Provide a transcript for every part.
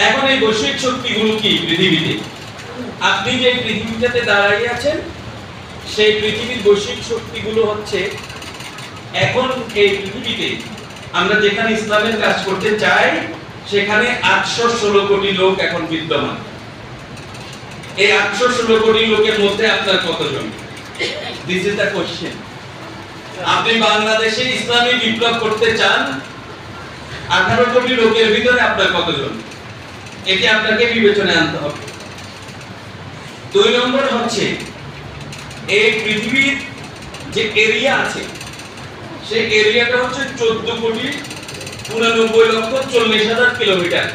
এখন এই বৈশ্বিক শক্তিগুলো কি পৃথিবীতে? আপনি যে পৃথিবীটাতে দাঁড়িয়ে আছেন সেই পৃথিবীর বৈশ্বিক শক্তিগুলো হচ্ছে এখন এই পৃথিবীতে আমরা যেখানে ইসলামের কাজ করতে চাই সেখানে 816 কোটি লোক এখন বিদ্যমান। এই 816 কোটি লোকের মধ্যে আপনার কতজন? This is the question. আপনি বাংলাদেশে ইসলামী বিপ্লব করতে চান, 18 কোটি লোকের ভিতরে আপনার কতজন? এটি আপনাকে বিবেচনায় আনতে হবে। 2 নম্বর হচ্ছে এই পৃথিবীর যে এরিয়া আছে সেই এরিয়াটা হচ্ছে 14 কোটি 89 লক্ষ 40,000 কিলোমিটার।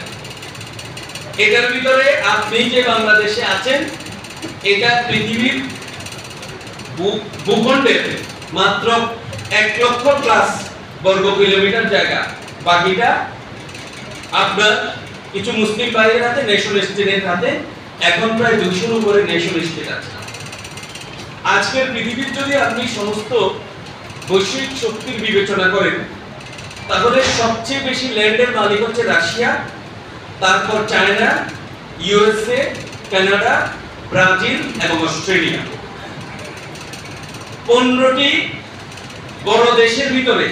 এটার ভিতরে আপনি যে বাংলাদেশে আছেন এটা পৃথিবীর ভূখণ্ডের মাত্র 1 লক্ষ প্লাস বর্গ কিলোমিটার জায়গা। বাকিটা আপনার কিছু মুসলিম ভাইয়ের হাতে, নেশন স্টেটের হাতে। এখন প্রায় 200 উপরে নেশন স্টেট আছে। আজকের পৃথিবীর যদি আপনি সমস্ত বৈশ্বিক শক্তির বিবেচনা করেন তাহলে সবচেয়ে বেশি ল্যান্ডের মালিক হচ্ছে রাশিয়া, তারপর চায়না, ইউএসএ, কানাডা, ব্রাজিল এবং অস্ট্রেলিয়া। 15টি বড় দেশের ভিতরে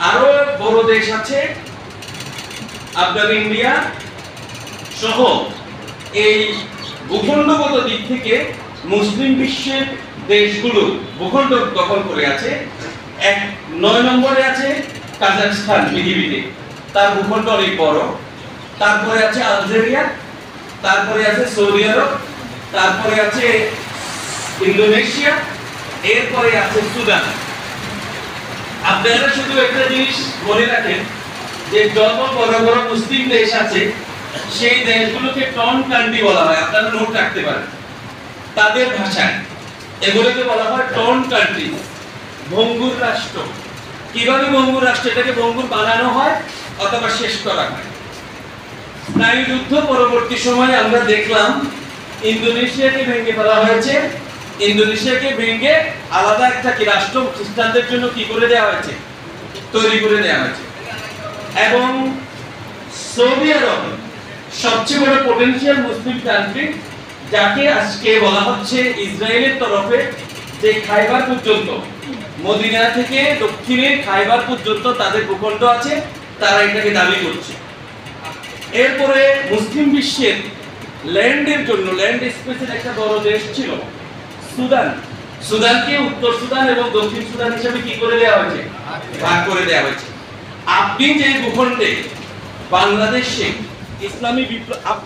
আরো বড় দেশ আছে আপনার ইন্ডিয়া সহ। এই ভূখণ্ডগত দিক থেকে মুসলিম বিশ্বের দেশগুলো ভূখণ্ড দখল করে আছে। 9 নম্বরে আছে কাজাখস্তান পৃথিবীতে, তার ভূখণ্ড অনেক বড়। তারপরে আছে আলজেরিয়া, তারপরে আছে সৌদি আরব, তারপরে আছে ইন্দোনেশিয়া, এরপরে আছে সুদান। আপনারা শুধু একটা জিনিস মনে রাখেন যে যত বড় বড় মুসলিম দেশ আছে সেই দেশগুলোকে টন কান্ট্রি বলা হয়। আপনারা নোট রাখতে পারেন তাদের ভাষায়। এগুলোকে বলা হয় টন কান্ট্রি, ভঙ্গুর রাষ্ট্র। কিভাবে ভঙ্গুর রাষ্ট্র? এটাকে ভঙ্গুর বানানো হয় অথবা শেষ করা হয়। স্নায়ু যুদ্ধ পরবর্তী সময়ে আমরা দেখলাম ইন্দোনেশিয়াকে ভেঙে ফেলা হয়েছে। ইন্দোনেশিয়াকে ভেঙে আলাদা একটা কি রাষ্ট্র খ্রিস্টানদের জন্য কি করে দেওয়া হয়েছে? তৈরি করে দেওয়া হয়েছে। এবং সৌদি আরব সবচেয়ে বড় পটেনশিয়াল মুসলিম কান্ট্রি, যাকে আজকে বলা হচ্ছে ইসরায়েলের তরফে যে খাইবার পর্যন্ত, মদিনা থেকে দক্ষিণে খাইবার পর্যন্ত তাদের ভূখণ্ড আছে, তারা এটাকে দাবি করছে। এরপরে মুসলিম বিশ্বের ল্যান্ডের জন্য ল্যান্ড স্পেসের একটা বড় দেশ ছিল সুদান। সুদানকে উত্তর সুদান এবং দক্ষিণ সুদান হিসেবে কি করে দেওয়া হয়েছে? ভাগ করে দেওয়া হয়েছে। আপনি যে ভূখণ্ডে বাংলাদেশে ইসলামী বিপ্লব